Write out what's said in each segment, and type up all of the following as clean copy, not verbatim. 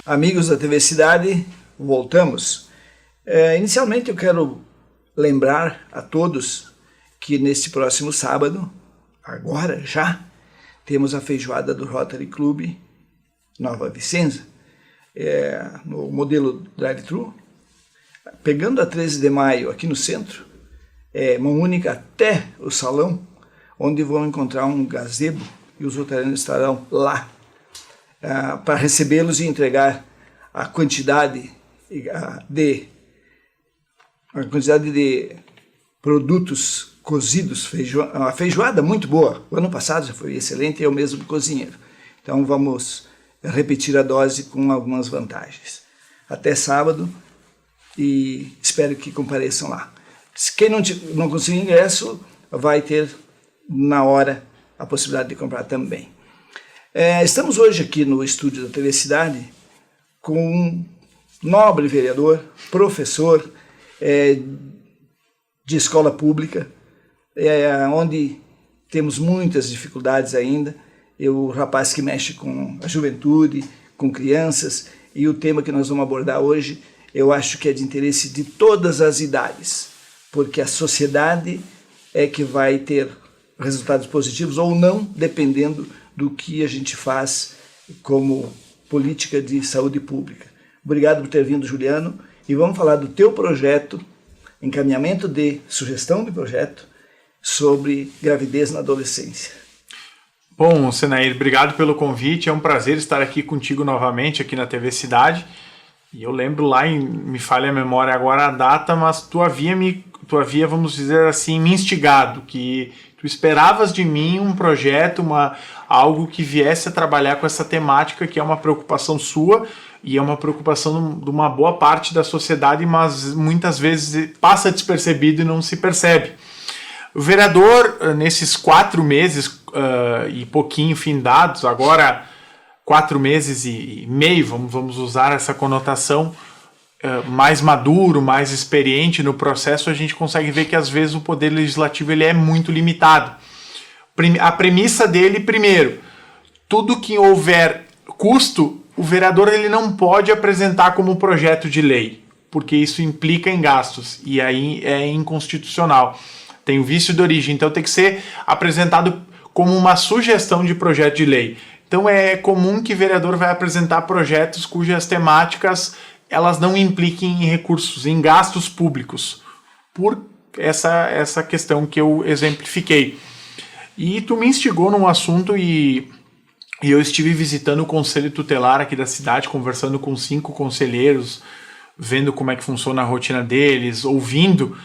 Amigos da TV Cidade, voltamos. Inicialmente eu quero lembrar a todos que neste próximo sábado, agora já, temos a feijoada do Rotary Club Nova Vicenza, no modelo drive-thru, pegando a 13 de maio aqui no centro, mão única até o salão, onde vão encontrar um gazebo e os rotarianos estarão lá para recebê-los e entregar a quantidade de produtos cozidos, uma feijoada muito boa. O ano passado já foi excelente e eu mesmo cozinheiro. Então vamos repetir a dose com algumas vantagens. Até sábado e espero que compareçam lá. Quem não conseguir ingresso vai ter na hora a possibilidade de comprar também. Estamos hoje aqui no estúdio da TV Cidade com um nobre vereador, professor de escola pública, onde temos muitas dificuldades ainda. O rapaz que mexe com a juventude, com crianças, e o tema que nós vamos abordar hoje, eu acho que é de interesse de todas as idades, porque a sociedade é que vai ter resultados positivos ou não, dependendo do que a gente faz como política de saúde pública. Obrigado por ter vindo, Juliano, e vamos falar do teu projeto, encaminhamento de sugestão de projeto sobre gravidez na adolescência. Bom, Senair, obrigado pelo convite, é um prazer estar aqui contigo novamente aqui na TV Cidade. E eu lembro lá, me falha a memória agora a data, mas tu havia, vamos dizer assim, me instigado, que tu esperavas de mim um projeto, algo que viesse a trabalhar com essa temática, que é uma preocupação sua e é uma preocupação de uma boa parte da sociedade, mas muitas vezes passa despercebido e não se percebe. O vereador, nesses 4 meses e pouquinho findados, agora 4 meses e meio, vamos usar essa conotação, mais maduro, mais experiente no processo, a gente consegue ver que às vezes o poder legislativo ele é muito limitado. A premissa dele, primeiro, tudo que houver custo, o vereador ele não pode apresentar como projeto de lei, porque isso implica em gastos e aí é inconstitucional. Tem o vício de origem, então tem que ser apresentado como uma sugestão de projeto de lei. Então é comum que o vereador vai apresentar projetos cujas temáticas elas não impliquem em recursos, em gastos públicos, por essa questão que eu exemplifiquei. E tu me instigou num assunto e eu estive visitando o Conselho Tutelar aqui da cidade, conversando com 5 conselheiros, vendo como é que funciona a rotina deles, ouvindo,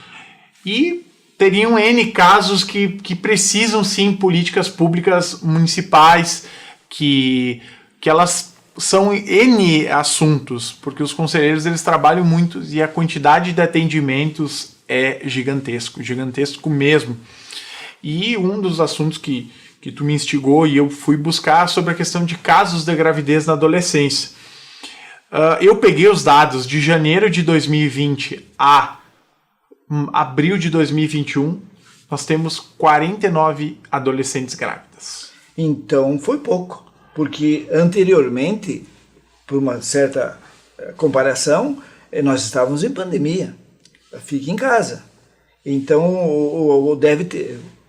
e teriam N casos que precisam sim políticas públicas municipais, que elas são N assuntos, porque os conselheiros eles trabalham muito e a quantidade de atendimentos é gigantesco mesmo. E um dos assuntos que tu me instigou e eu fui buscar sobre a questão de casos de gravidez na adolescência. Eu peguei os dados de janeiro de 2020 a abril de 2021, nós temos 49 adolescentes grávidas. Então foi pouco, porque anteriormente, por uma certa comparação, nós estávamos em pandemia. Fique em casa. Então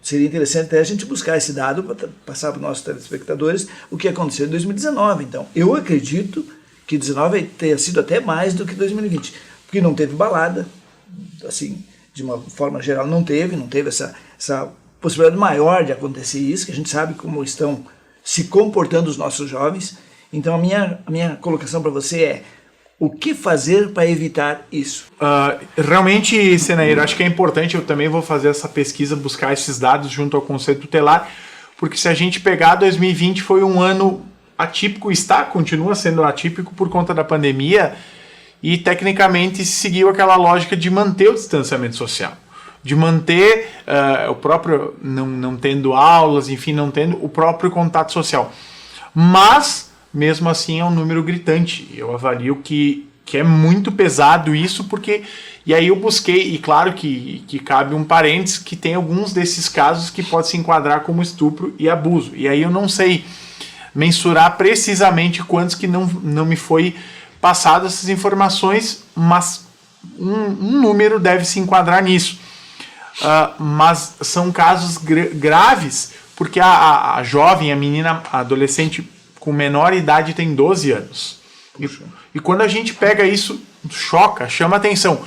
seria interessante até a gente buscar esse dado para passar para os nossos telespectadores o que aconteceu em 2019. Então, eu acredito que 2019 tenha sido até mais do que 2020, porque não teve balada, assim, de uma forma geral não teve essa possibilidade maior de acontecer isso, que a gente sabe como estão se comportando os nossos jovens. Então a minha colocação para você é: o que fazer para evitar isso? Realmente, Senair, acho que é importante, eu também vou fazer essa pesquisa, buscar esses dados junto ao Conselho Tutelar, porque se a gente pegar 2020 foi um ano atípico, continua sendo atípico por conta da pandemia, e tecnicamente seguiu aquela lógica de manter o distanciamento social, de manter o próprio, não tendo aulas, enfim, não tendo o próprio contato social. Mas, mesmo assim, é um número gritante. Eu avalio que é muito pesado isso, porque... E aí eu busquei, e claro que cabe um parênteses, que tem alguns desses casos que pode se enquadrar como estupro e abuso. E aí eu não sei mensurar precisamente quantos que não me foi passado essas informações, mas um número deve se enquadrar nisso. Mas são casos graves, porque a jovem, a menina, a adolescente com menor idade tem 12 anos. E quando a gente pega isso, choca, chama atenção.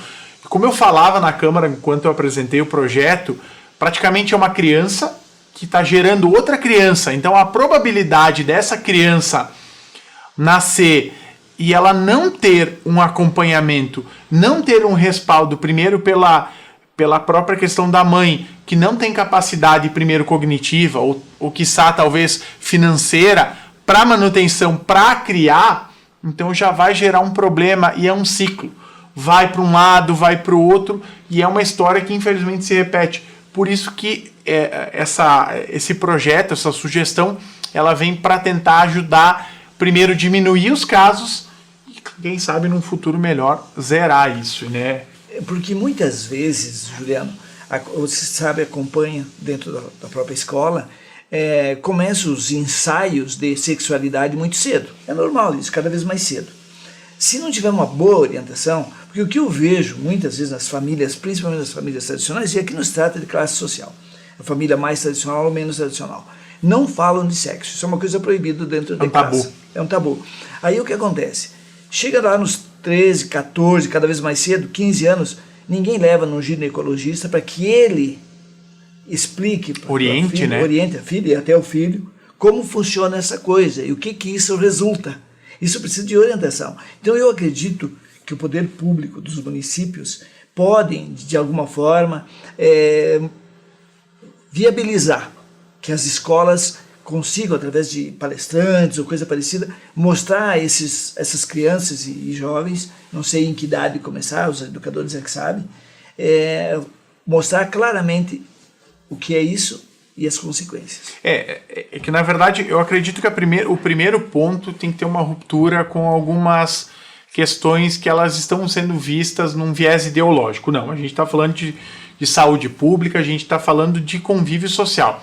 Como eu falava na Câmara enquanto eu apresentei o projeto, praticamente é uma criança que está gerando outra criança. Então a probabilidade dessa criança nascer e ela não ter um acompanhamento, não ter um respaldo, primeiro pela própria questão da mãe, que não tem capacidade, primeiro, cognitiva, ou quiçá, talvez, financeira, para manutenção, para criar, então já vai gerar um problema e é um ciclo. Vai para um lado, vai para o outro, e é uma história que, infelizmente, se repete. Por isso que esse projeto, essa sugestão, ela vem para tentar ajudar, primeiro, diminuir os casos e, quem sabe, num futuro melhor, zerar isso, né? Porque muitas vezes, Juliano, você sabe, acompanha dentro da própria escola, começam os ensaios de sexualidade muito cedo. É normal isso, cada vez mais cedo. Se não tiver uma boa orientação, porque o que eu vejo muitas vezes nas famílias, principalmente nas famílias tradicionais, e aqui não se trata de classe social, a família mais tradicional ou menos tradicional, não falam de sexo. Isso é uma coisa proibida dentro da casa. Tabu. É um tabu. Aí o que acontece? Chega lá nos 13, 14, cada vez mais cedo, 15 anos, ninguém leva num ginecologista para que ele explique, oriente a filha e até o filho, como funciona essa coisa e o que isso resulta. Isso precisa de orientação. Então eu acredito que o poder público dos municípios podem, de alguma forma, viabilizar que as escolas consigam, através de palestrantes ou coisa parecida, mostrar a essas crianças e jovens, não sei em que idade começar, os educadores é que sabem, mostrar claramente o que é isso e as consequências. É que, na verdade, eu acredito que o primeiro ponto tem que ter uma ruptura com algumas questões que elas estão sendo vistas num viés ideológico. Não, a gente está falando de saúde pública, a gente está falando de convívio social.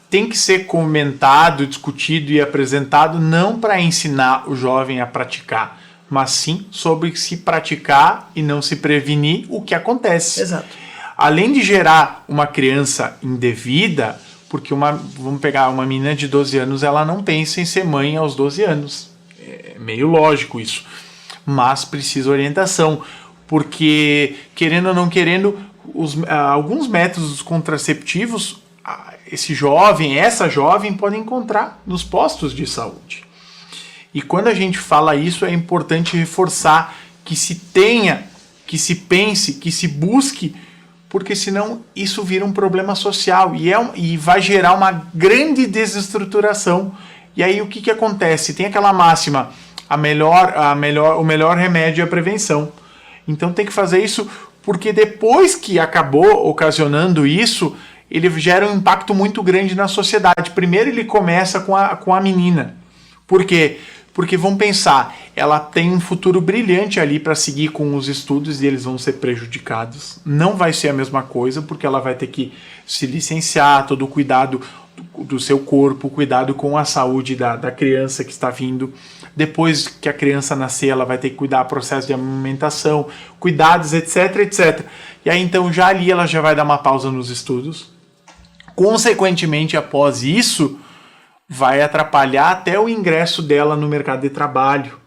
Tem que ser comentado, discutido e apresentado não para ensinar o jovem a praticar, mas sim sobre se praticar e não se prevenir o que acontece. Exato. Além de gerar uma criança indevida, porque vamos pegar uma menina de 12 anos, ela não pensa em ser mãe aos 12 anos. É meio lógico isso. Mas precisa orientação, porque, querendo ou não querendo, alguns métodos contraceptivos essa jovem pode encontrar nos postos de saúde. E quando a gente fala isso, é importante reforçar que se tenha, que se pense, que se busque, porque senão isso vira um problema social e vai gerar uma grande desestruturação. E aí o que acontece? Tem aquela máxima, o melhor remédio é a prevenção. Então tem que fazer isso, porque depois que acabou ocasionando isso, ele gera um impacto muito grande na sociedade. Primeiro ele começa com a menina. Por quê? Porque vamos pensar, ela tem um futuro brilhante ali para seguir com os estudos e eles vão ser prejudicados. Não vai ser a mesma coisa, porque ela vai ter que se licenciar, todo o cuidado do seu corpo, cuidado com a saúde da criança que está vindo. Depois que a criança nascer, ela vai ter que cuidar do processo de amamentação, cuidados, etc, etc. E aí então já ali ela já vai dar uma pausa nos estudos. Consequentemente, após isso, vai atrapalhar até o ingresso dela no mercado de trabalho,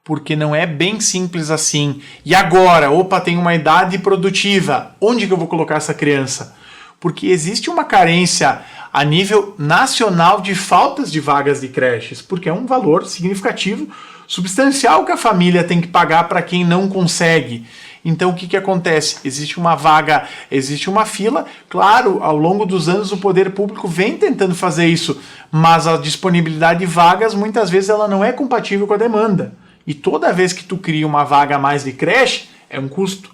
porque não é bem simples assim. E agora, tem uma idade produtiva, onde que eu vou colocar essa criança? Porque existe uma carência a nível nacional de faltas de vagas de creches, porque é um valor significativo, substancial que a família tem que pagar para quem não consegue. Então o que acontece? Existe uma vaga, existe uma fila. Claro, ao longo dos anos o poder público vem tentando fazer isso, mas a disponibilidade de vagas muitas vezes ela não é compatível com a demanda. E toda vez que tu cria uma vaga a mais de creche, é um custo.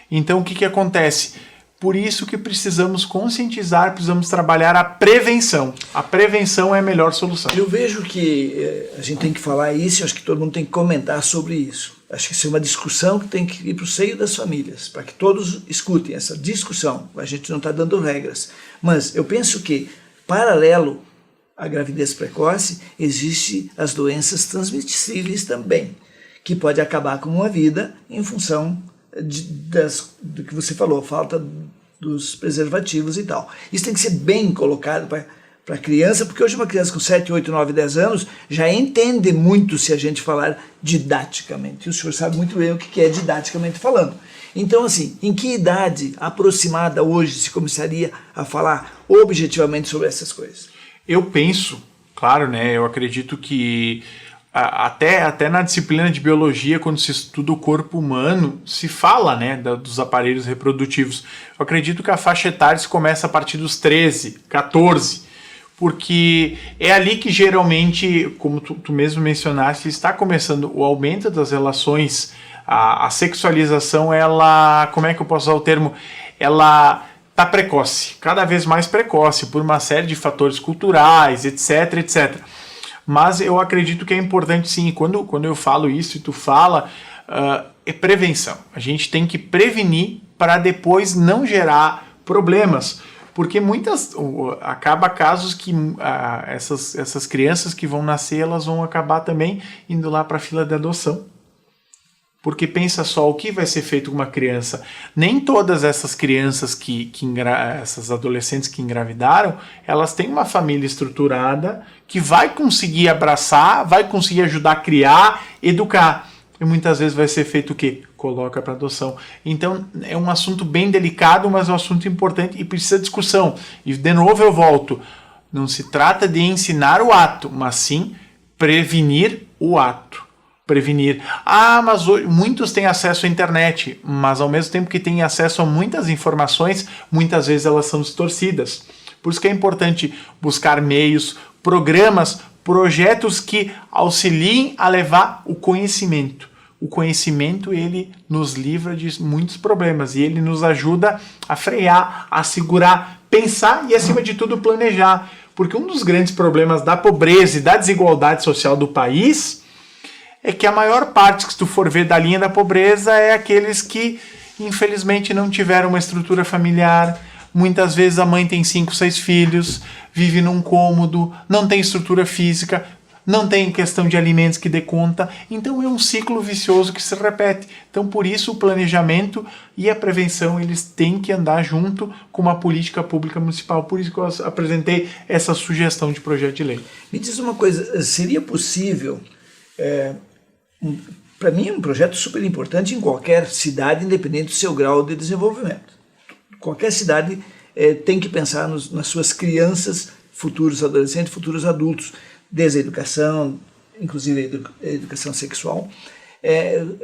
Então o que acontece? Por isso que precisamos conscientizar, precisamos trabalhar a prevenção. A prevenção é a melhor solução. Eu vejo que a gente tem que falar isso, acho que todo mundo tem que comentar sobre isso. Acho que isso é uma discussão que tem que ir para o seio das famílias, para que todos escutem essa discussão. A gente não está dando regras. Mas eu penso que, paralelo a gravidez precoce, existem as doenças transmissíveis também, que pode acabar com uma vida em função do que você falou, falta dos preservativos e tal. Isso tem que ser bem colocado para a criança, porque hoje uma criança com 7, 8, 9, 10 anos já entende muito se a gente falar didaticamente. E o senhor sabe muito bem o que é didaticamente falando. Então, assim, em que idade aproximada hoje se começaria a falar objetivamente sobre essas coisas? Eu penso, claro, né? Eu acredito que até na disciplina de biologia, quando se estuda o corpo humano, se fala, né, dos aparelhos reprodutivos. Eu acredito que a faixa etária se começa a partir dos 13, 14, porque é ali que geralmente, como tu mesmo mencionaste, está começando o aumento das relações, a sexualização, ela, como é que eu posso usar o termo? Ela está precoce, cada vez mais precoce, por uma série de fatores culturais, etc, etc. Mas eu acredito que é importante sim, quando eu falo isso e tu fala, é prevenção. A gente tem que prevenir para depois não gerar problemas, porque acaba casos que essas crianças que vão nascer, elas vão acabar também indo lá para a fila de adoção. Porque pensa só, o que vai ser feito com uma criança? Nem todas essas crianças, essas adolescentes que engravidaram, elas têm uma família estruturada que vai conseguir abraçar, vai conseguir ajudar a criar, educar. E muitas vezes vai ser feito o quê? Coloca para adoção. Então é um assunto bem delicado, mas é um assunto importante e precisa de discussão. E de novo eu volto, não se trata de ensinar o ato, mas sim prevenir o ato. Prevenir. Mas hoje, muitos têm acesso à internet, mas ao mesmo tempo que têm acesso a muitas informações, muitas vezes elas são distorcidas. Por isso que é importante buscar meios, programas, projetos que auxiliem a levar o conhecimento. O conhecimento, ele nos livra de muitos problemas e ele nos ajuda a frear, a segurar, pensar e, acima de tudo, planejar. Porque um dos grandes problemas da pobreza e da desigualdade social do país é que a maior parte, que se tu for ver da linha da pobreza, é aqueles que, infelizmente, não tiveram uma estrutura familiar. Muitas vezes a mãe tem 5, 6 filhos, vive num cômodo, não tem estrutura física, não tem questão de alimentos que dê conta. Então é um ciclo vicioso que se repete. Então por isso o planejamento e a prevenção, eles têm que andar junto com uma política pública municipal. Por isso que eu apresentei essa sugestão de projeto de lei. Me diz uma coisa, seria possível... para mim é um projeto super importante em qualquer cidade, independente do seu grau de desenvolvimento. Qualquer cidade tem que pensar nas suas crianças, futuros adolescentes, futuros adultos, desde a educação, inclusive a educação sexual,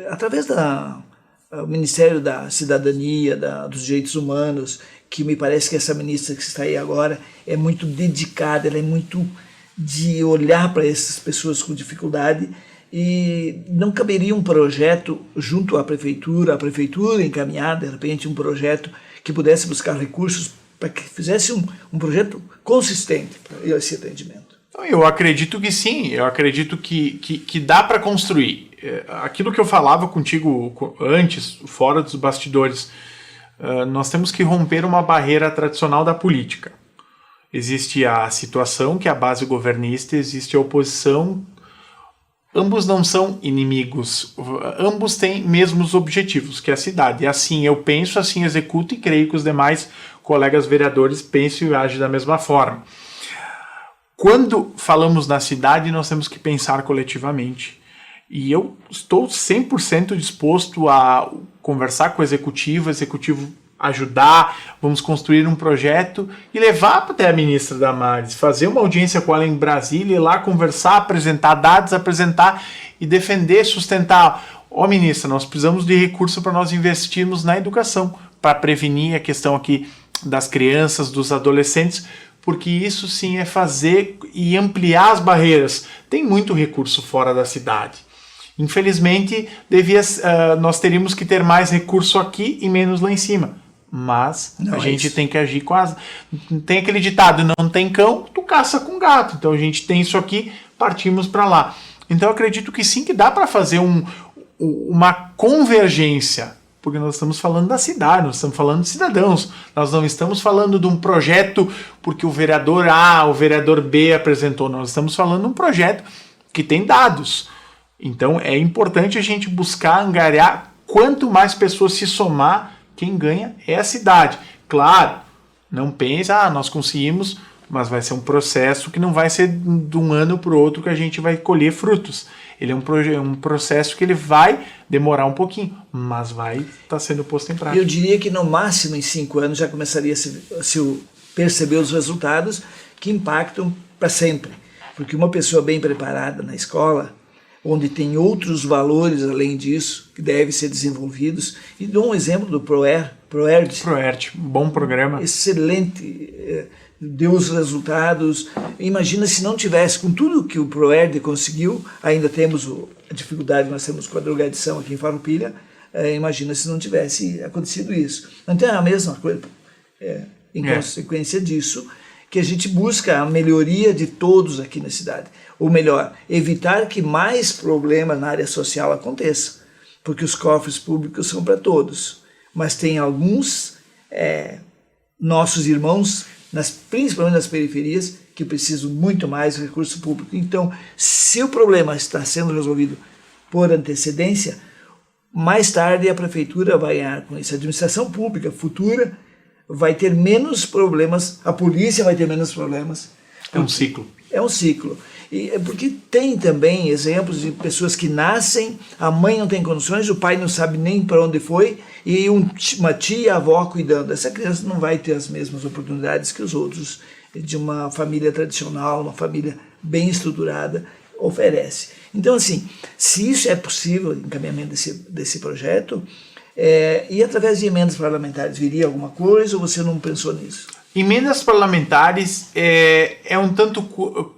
através do Ministério da Cidadania, dos Direitos Humanos, que me parece que essa ministra que está aí agora é muito dedicada, ela é muito de olhar para essas pessoas com dificuldade. E não caberia um projeto junto à prefeitura encaminhar, de repente, um projeto que pudesse buscar recursos para que fizesse um projeto consistente para esse atendimento? Eu acredito que sim, eu acredito que dá para construir. Aquilo que eu falava contigo antes, fora dos bastidores, nós temos que romper uma barreira tradicional da política. Existe a situação, que é a base governista, existe a oposição. Ambos não são inimigos, ambos têm mesmos objetivos, que é a cidade. E assim eu penso, assim executo e creio que os demais colegas vereadores pensam e agem da mesma forma. Quando falamos na cidade, nós temos que pensar coletivamente. E eu estou 100% disposto a conversar com o executivo ajudar, vamos construir um projeto e levar até a ministra Damares, fazer uma audiência com ela em Brasília, ir lá conversar, apresentar dados, e defender, sustentar. Ministra, nós precisamos de recursos para nós investirmos na educação, para prevenir a questão aqui das crianças, dos adolescentes, porque isso sim é fazer e ampliar as barreiras. Tem muito recurso fora da cidade. Infelizmente, nós teríamos que ter mais recurso aqui e menos lá em cima. Mas a gente tem que agir tem aquele ditado, não tem cão, tu caça com gato. Então a gente tem isso aqui, partimos para lá. Então eu acredito que sim, que dá para fazer uma convergência porque nós estamos falando da cidade, nós estamos falando de cidadãos, nós não estamos falando de um projeto porque o vereador A, o vereador B apresentou, nós estamos falando de um projeto que tem dados. Então é importante a gente buscar angariar quanto mais pessoas se somar, quem ganha é a cidade. Claro, não pense, nós conseguimos, mas vai ser um processo que não vai ser de um ano para o outro que a gente vai colher frutos. Ele é um processo que ele vai demorar um pouquinho, mas vai estar sendo posto em prática. Eu diria que no máximo em 5 anos já começaria a se perceber os resultados que impactam para sempre. Porque uma pessoa bem preparada na escola, onde tem outros valores além disso, que devem ser desenvolvidos, e dou um exemplo do ProERD, bom programa. Excelente, deu os resultados. Imagina se não tivesse, com tudo que o ProERD conseguiu, ainda temos a dificuldade que nós temos com a drogadição aqui em Farroupilha, imagina se não tivesse acontecido isso. Então é a mesma coisa, em consequência disso, que a gente busca a melhoria de todos aqui na cidade. Ou melhor, evitar que mais problemas na área social aconteçam, porque os cofres públicos são para todos. Mas tem alguns nossos irmãos, principalmente nas periferias, que precisam muito mais de recurso público. Então, se o problema está sendo resolvido por antecedência, mais tarde a prefeitura vai com isso. A administração pública futura vai ter menos problemas, a polícia vai ter menos problemas. É um ciclo. É um ciclo. Porque tem também exemplos de pessoas que nascem, a mãe não tem condições, o pai não sabe nem para onde foi, e uma tia e a avó cuidando. Essa criança não vai ter as mesmas oportunidades que os outros de uma família tradicional, uma família bem estruturada, oferece. Então, assim, se isso é possível, encaminhamento desse projeto, e através de emendas parlamentares viria alguma coisa, ou você não pensou nisso? Emendas parlamentares é um tanto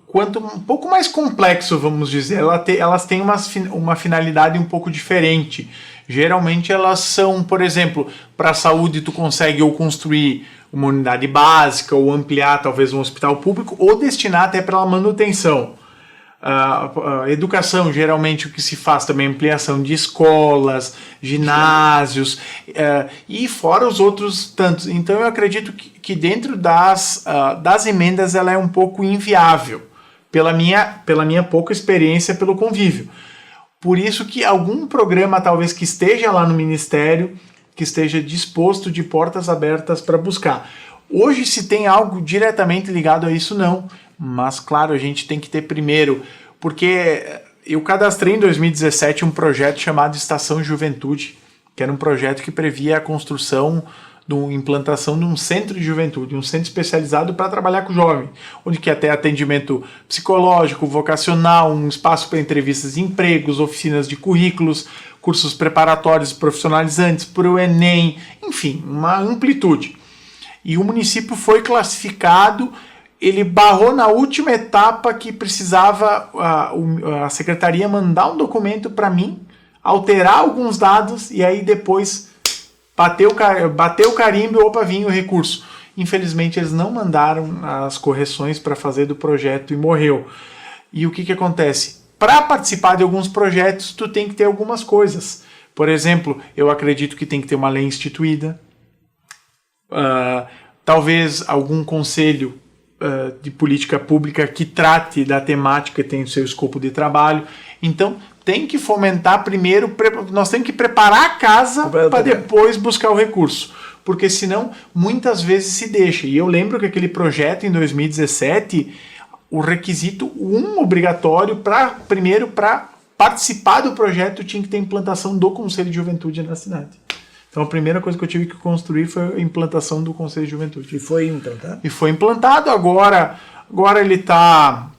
quanto um pouco mais complexo, vamos dizer. Elas têm uma finalidade um pouco diferente. Geralmente elas são, por exemplo, para a saúde tu consegue ou construir uma unidade básica, ou ampliar talvez um hospital público, ou destinar até para a manutenção. A educação, geralmente o que se faz também é ampliação de escolas, ginásios, e fora os outros tantos. Então eu acredito que dentro das emendas ela é um pouco inviável, pela minha pouca experiência pelo convívio. Por isso que algum programa talvez que esteja lá no Ministério, que esteja disposto de portas abertas para buscar. Hoje se tem algo diretamente ligado a isso, não. Mas, claro, a gente tem que ter primeiro, porque eu cadastrei em 2017 um projeto chamado Estação Juventude, que era um projeto que previa a construção, implantação de um centro de juventude, um centro especializado para trabalhar com jovem, onde que até atendimento psicológico, vocacional, um espaço para entrevistas de empregos, oficinas de currículos, cursos preparatórios profissionalizantes para o Enem, enfim, uma amplitude. E o município foi classificado. Ele barrou na última etapa que precisava a secretaria mandar um documento para mim, alterar alguns dados e aí depois bater o carimbo e opa, vinha o recurso. Infelizmente eles não mandaram as correções para fazer do projeto e morreu. E o que acontece? Para participar de alguns projetos tu tem que ter algumas coisas. Por exemplo, eu acredito que tem que ter uma lei instituída, talvez algum conselho de política pública que trate da temática e tem o seu escopo de trabalho. Então, tem que fomentar primeiro, nós temos que preparar a casa para depois buscar o recurso, porque senão muitas vezes se deixa. E eu lembro que aquele projeto em 2017, o requisito obrigatório primeiro para participar do projeto tinha que ter implantação do Conselho de Juventude na cidade. Então a primeira coisa que eu tive que construir foi a implantação do Conselho de Juventude. E foi implantado? E foi implantado. Agora ele está,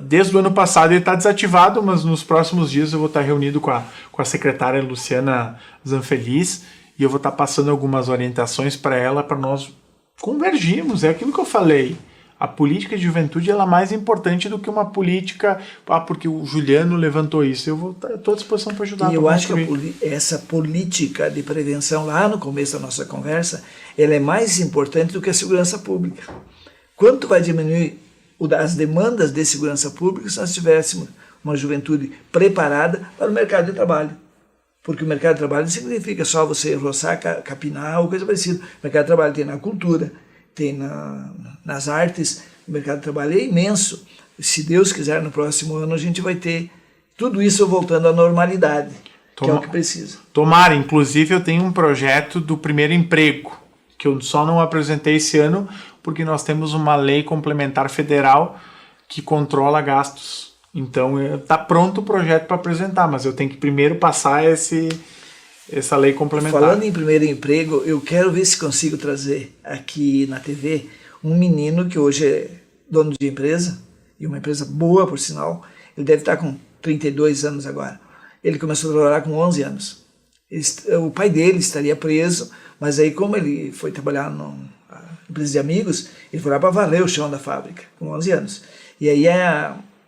desde o ano passado ele está desativado, mas nos próximos dias eu vou estar reunido com a secretária Luciana Zanfeliz e eu vou estar passando algumas orientações para ela, para nós convergirmos. É aquilo que eu falei. A política de juventude ela é mais importante do que uma política, porque o Juliano levantou isso. Eu estou à disposição para ajudar. E eu acho que essa política de prevenção, lá no começo da nossa conversa, ela é mais importante do que a segurança pública. Quanto vai diminuir as demandas de segurança pública se nós tivéssemos uma juventude preparada para o mercado de trabalho? Porque o mercado de trabalho não significa só você roçar, capinar ou coisa parecida. O mercado de trabalho tem na cultura, tem nas artes, o mercado de trabalho é imenso. Se Deus quiser, no próximo ano a gente vai ter tudo isso voltando à normalidade, que é o que precisa. Tomara, inclusive eu tenho um projeto do primeiro emprego, que eu só não apresentei esse ano, porque nós temos uma lei complementar federal que controla gastos. Então está pronto o projeto para apresentar, mas eu tenho que primeiro passar essa lei complementar. Falando em primeiro emprego, eu quero ver se consigo trazer aqui na TV um menino que hoje é dono de empresa, e uma empresa boa, por sinal. Ele deve estar com 32 anos agora. Ele começou a trabalhar com 11 anos. O pai dele estaria preso, mas aí como ele foi trabalhar numa empresa de amigos, ele foi lá para valer o chão da fábrica, com 11 anos. E aí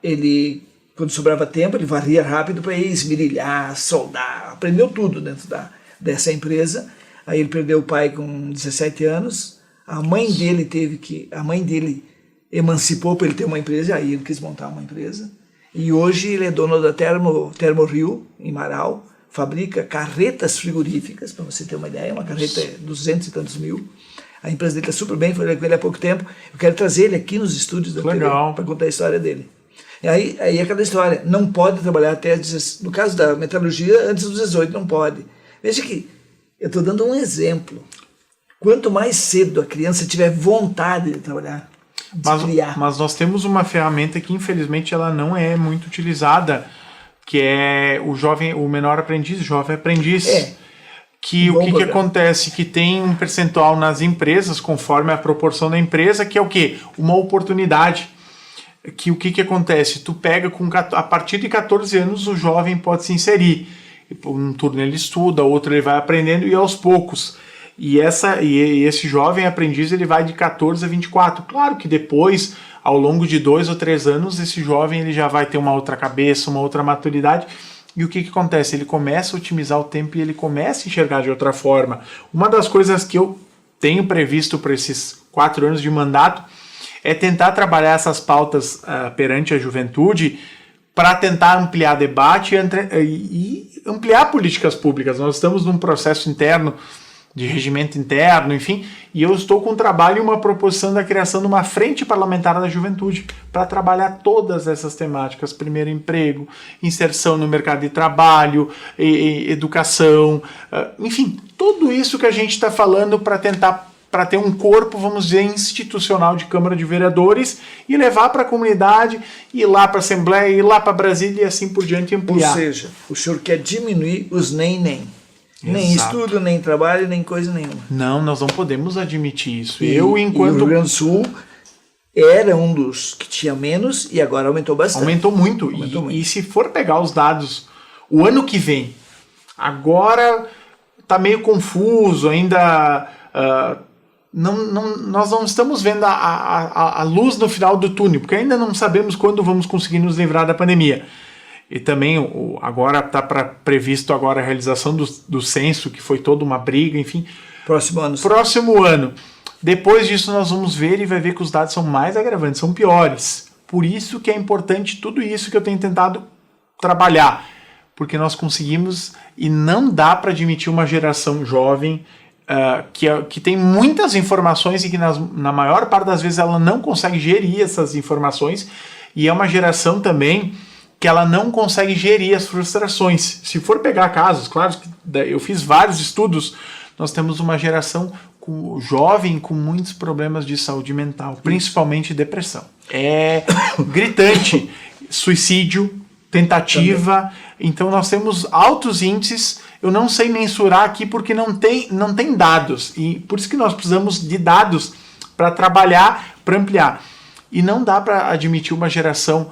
ele, quando sobrava tempo, ele varria rápido para ir esmerilhar, soldar, aprendeu tudo dentro dessa empresa. Aí ele perdeu o pai com 17 anos, a mãe dele emancipou para ele ter uma empresa, e aí ele quis montar uma empresa. E hoje ele é dono da Termo Rio, em Marau, fabrica carretas frigoríficas, para você ter uma ideia, uma carreta é 200 e tantos mil. A empresa dele está super bem, falei com ele há pouco tempo. Eu quero trazer ele aqui nos estúdios da TV para contar a história dele. E aí é aquela história, não pode trabalhar até, no caso da metalurgia, antes dos 18, não pode. Veja que eu estou dando um exemplo. Quanto mais cedo a criança tiver vontade de trabalhar, mas nós temos uma ferramenta que infelizmente ela não é muito utilizada, que é o menor aprendiz, jovem aprendiz. Que o que acontece? Que tem um percentual nas empresas, conforme a proporção da empresa, que é o quê? Uma oportunidade. Que o que acontece? Tu pega a partir de 14 anos o jovem pode se inserir. Um turno ele estuda, outro ele vai aprendendo e aos poucos. E esse jovem aprendiz ele vai de 14 a 24. Claro que depois, ao longo de 2 ou 3 anos, esse jovem ele já vai ter uma outra cabeça, uma outra maturidade. E o que acontece? Ele começa a otimizar o tempo e ele começa a enxergar de outra forma. Uma das coisas que eu tenho previsto para esses 4 anos de mandato é tentar trabalhar essas pautas perante a juventude para tentar ampliar debate e ampliar políticas públicas. Nós estamos num processo interno de regimento interno, enfim, e eu estou com um trabalho e uma proposição da criação de uma frente parlamentar da juventude para trabalhar todas essas temáticas, primeiro emprego, inserção no mercado de trabalho, educação, enfim, tudo isso que a gente está falando para ter um corpo, vamos dizer, institucional de Câmara de Vereadores e levar para a comunidade, ir lá para a Assembleia, ir lá para Brasília e assim por diante ampliar. Ou seja, o senhor quer diminuir os nem. Nem Exato. estudo, nem trabalho, nem coisa nenhuma. Não, nós não podemos admitir isso. E o Rio Grande do Sul era um dos que tinha menos e agora aumentou bastante. Aumentou muito. E se for pegar os dados, o ano que vem, agora está meio confuso, ainda nós não estamos vendo a luz no final do túnel, porque ainda não sabemos quando vamos conseguir nos livrar da pandemia. E também agora está previsto agora a realização do censo, que foi toda uma briga, enfim. Próximo ano. Depois disso nós vamos ver e vai ver que os dados são mais agravantes, são piores. Por isso que é importante tudo isso que eu tenho tentado trabalhar. Porque nós conseguimos e não dá para admitir uma geração jovem que tem muitas informações e que na maior parte das vezes ela não consegue gerir essas informações. E é uma geração também que ela não consegue gerir as frustrações. Se for pegar casos, claro que eu fiz vários estudos, nós temos uma geração jovem com muitos problemas de saúde mental, principalmente depressão. É gritante, suicídio, tentativa, também. Então nós temos altos índices, eu não sei mensurar aqui porque não tem dados, e por isso que nós precisamos de dados para trabalhar, para ampliar. E não dá para admitir uma geração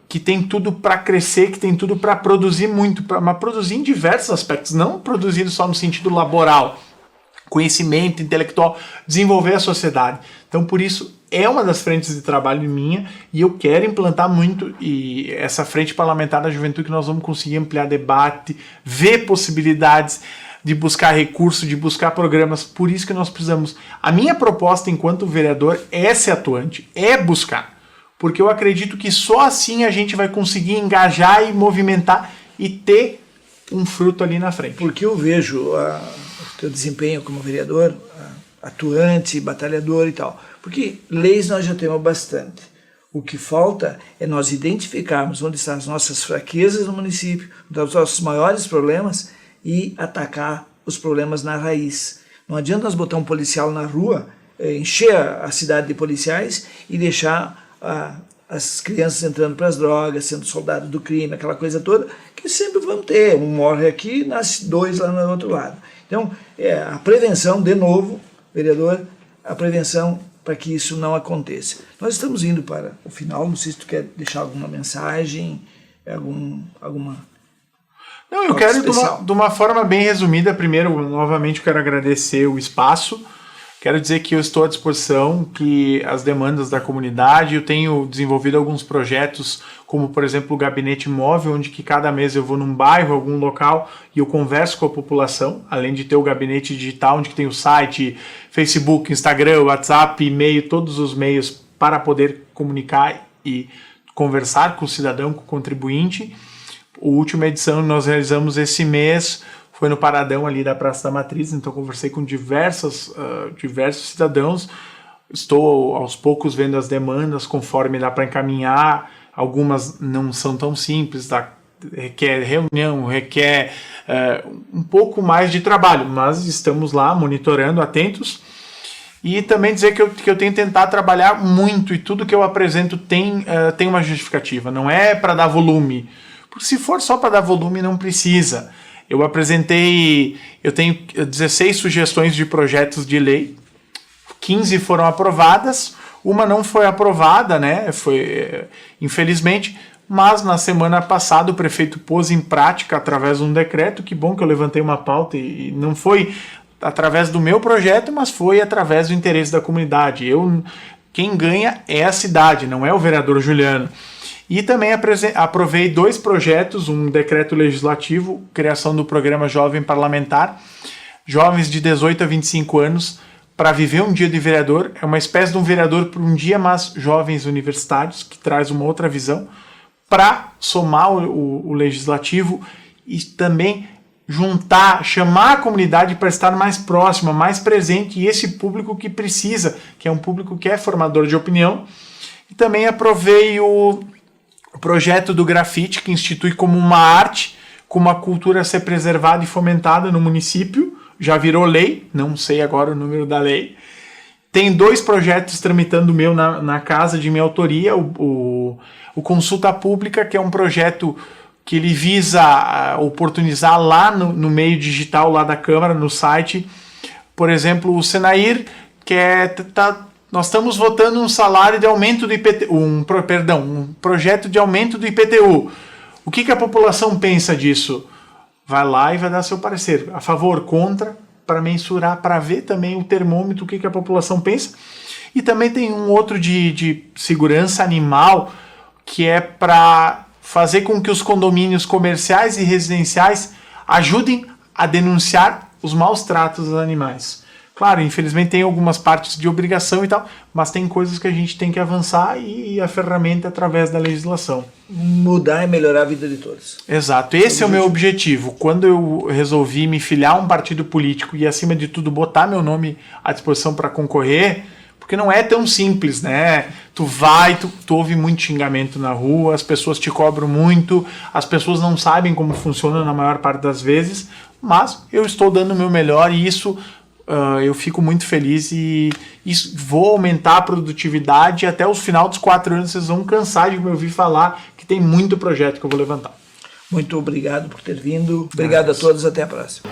que tem tudo para crescer, que tem tudo para produzir muito, mas produzir em diversos aspectos, não produzir só no sentido laboral, conhecimento intelectual, desenvolver a sociedade. Então, por isso, é uma das frentes de trabalho minha e eu quero implantar muito e essa frente parlamentar da juventude que nós vamos conseguir ampliar debate, ver possibilidades de buscar recursos, de buscar programas. Por isso que nós precisamos. A minha proposta enquanto vereador é ser atuante, é buscar. Porque eu acredito que só assim a gente vai conseguir engajar e movimentar e ter um fruto ali na frente. Porque eu vejo o teu desempenho como vereador, atuante, batalhador e tal. Porque leis nós já temos bastante. O que falta é nós identificarmos onde estão as nossas fraquezas no município, onde estão os nossos maiores problemas e atacar os problemas na raiz. Não adianta nós botar um policial na rua, encher a cidade de policiais e deixar as crianças entrando para as drogas, sendo soldado do crime, aquela coisa toda, que sempre vão ter. Um morre aqui, nasce 2 lá no outro lado. Então, a prevenção, de novo, vereador, a prevenção para que isso não aconteça. Nós estamos indo para o final, não sei se tu quer deixar alguma mensagem, alguma... Não, eu quero de uma forma bem resumida. Primeiro, novamente, eu quero agradecer o espaço. Quero dizer que eu estou à disposição, que as demandas da comunidade, eu tenho desenvolvido alguns projetos, como, por exemplo, o Gabinete Móvel, onde que cada mês eu vou num bairro, algum local, e eu converso com a população, além de ter o gabinete digital, onde que tem o site, Facebook, Instagram, WhatsApp, e-mail, todos os meios para poder comunicar e conversar com o cidadão, com o contribuinte. A última edição nós realizamos esse mês, foi no Paradão ali da Praça da Matriz, então conversei com diversos cidadãos. Estou aos poucos vendo as demandas conforme dá para encaminhar. Algumas não são tão simples, requer reunião, requer um pouco mais de trabalho, mas estamos lá monitorando, atentos. E também dizer que eu tenho tentado trabalhar muito, e tudo que eu apresento tem uma justificativa, não é para dar volume, porque se for só para dar volume não precisa. Eu tenho 16 sugestões de projetos de lei, 15 foram aprovadas, uma não foi aprovada, né? Infelizmente, mas na semana passada o prefeito pôs em prática através de um decreto. Que bom que eu levantei uma pauta e não foi através do meu projeto, mas foi através do interesse da comunidade. Quem ganha é a cidade, não é o vereador Juliano. E também aprovei 2 projetos, um decreto legislativo, criação do programa Jovem Parlamentar, jovens de 18 a 25 anos, para viver um dia de vereador. É uma espécie de um vereador por um dia, mas jovens universitários, que traz uma outra visão, para somar o legislativo e também chamar a comunidade para estar mais próxima, mais presente, e esse público que precisa, que é um público que é formador de opinião. E também aprovei o projeto do grafite, que institui como uma arte, com uma cultura a ser preservada e fomentada no município. Já virou lei, não sei agora o número da lei. Tem 2 projetos tramitando meu na casa de minha autoria, o Consulta Pública, que é um projeto que ele visa oportunizar lá no meio digital lá da Câmara, no site. Por exemplo, o Senair, que nós estamos votando um salário de aumento do IPTU, um projeto de aumento do IPTU. O que a população pensa disso? Vai lá e vai dar seu parecer, a favor, contra, para mensurar, para ver também o termômetro, o que a população pensa. E também tem um outro de segurança animal, que é para fazer com que os condomínios comerciais e residenciais ajudem a denunciar os maus tratos dos animais. Claro, infelizmente tem algumas partes de obrigação e tal, mas tem coisas que a gente tem que avançar, e a ferramenta é através da legislação. Mudar e melhorar a vida de todos. Exato, esse é o meu objetivo. Quando eu resolvi me filiar a um partido político e, acima de tudo, botar meu nome à disposição para concorrer, porque não é tão simples, né? Tu ouve muito xingamento na rua, as pessoas te cobram muito, as pessoas não sabem como funciona na maior parte das vezes, mas eu estou dando o meu melhor, e isso... eu fico muito feliz e vou aumentar a produtividade. Até o final dos 4 anos vocês vão cansar de me ouvir falar que tem muito projeto que eu vou levantar. Muito obrigado por ter vindo. Obrigado a todos. Até a próxima.